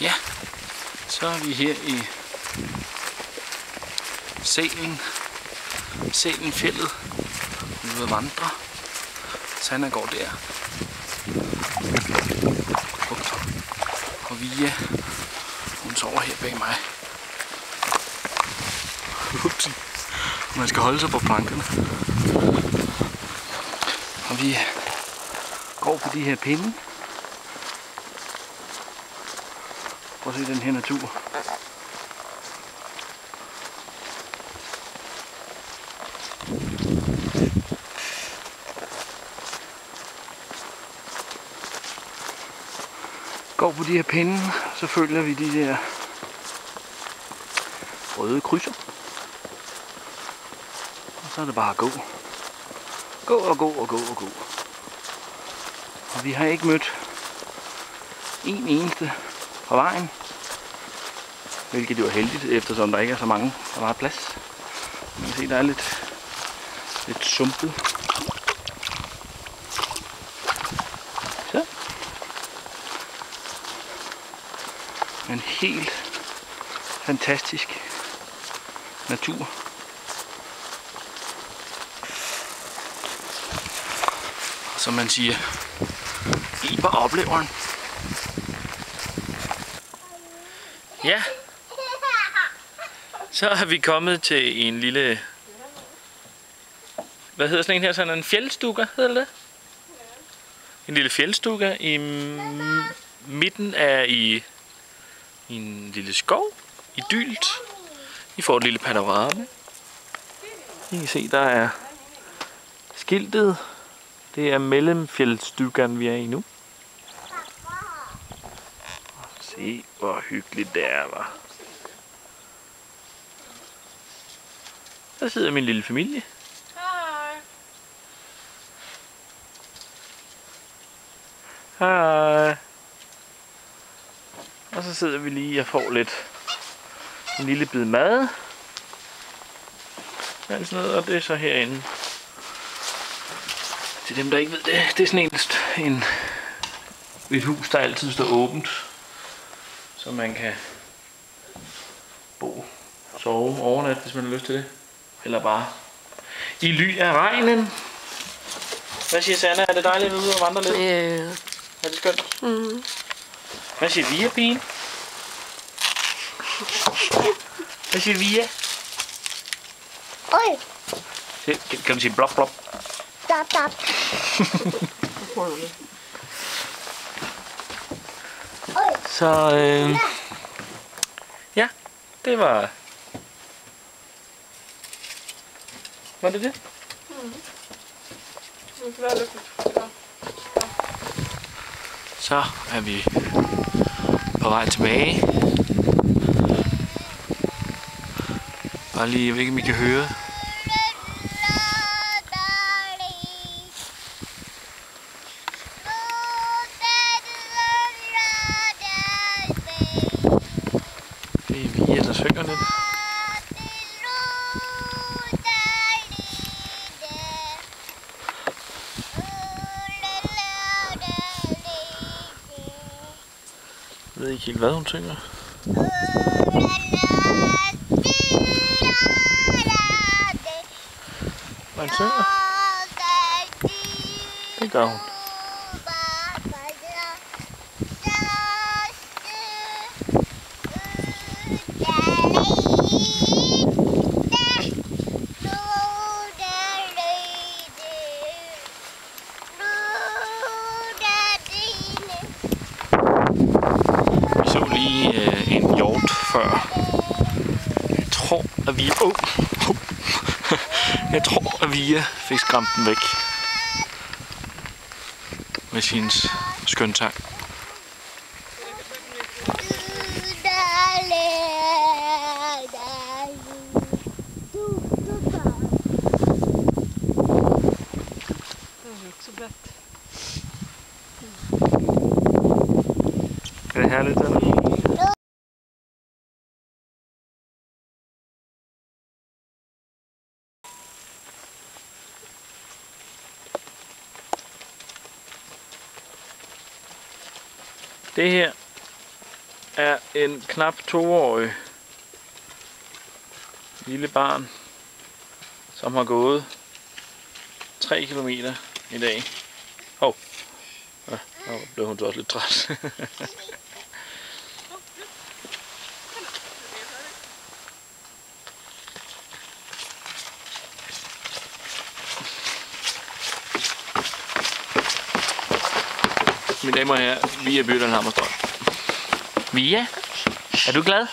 Ja, så er vi her i Sælenfjeldet ude at vandre. Sanna går der. Og Via, hun sover her bag mig. Man skal holde sig på plankerne. Og vi går på de her pinde. Prøv at se den her natur. Går på de her pinde, så følger vi de der røde krydser. Og så er det bare at gå. Gå og gå og gå og gå. Og vi har ikke mødt en eneste på vejen. Hvilket jo er heldigt, eftersom der ikke er så mange, der var plads. Man kan se, der er lidt sumpet. Så. En helt fantastisk natur. Som man siger, Iber opleveren. Ja, så er vi kommet til en lille, hvad hedder sådan en her, sådan en fjeldstuga, hedder det? En lille fjeldstuga i midten af i en lille skov, idyllt. I får et lille panorama. I kan se, der er skiltet. Det er Mellemfjeldstugan, vi er i nu. Se, hvor hyggeligt det er, hva'? Der sidder min lille familie. Hej. Hej. Og så sidder vi lige og får en lille bid mad. Alt sådan noget, og det er så herinde. Til dem, der ikke ved det, det er sådan et hus, der altid står åbent. Så man kan sove overnat, hvis man har lyst til det. Eller bare i ly af regnen. Hvad siger Sanna? Er det dejligt ude og vandre lidt? Ja. Er det skønt? Mm. Hvad siger Via, pigen? Hvad siger Via? Oj! Kan du sige blop blop? Blop blop. Så ja, det var... Var det det? Så er vi på vej tilbage. Bare lige, jeg ved ikke om I kan høre. Det er Via, der synger lidt. Jeg ved ikke helt, hvad hun synger. Hvad hun synger? Det gør hun. Vi så lige en hjort før. Jeg tror, at vi... Jeg tror, at Via fik skræmt den væk med sin skøntang. Er det herligt, eller? Det her, er en knap 2-årig lille barn, som har gået 3 kilometer i dag. Hov, ja, nu blev hun så også lidt træt. Mine damer og herrer, Via Bødland Hammerstrøm. Via, er du glad?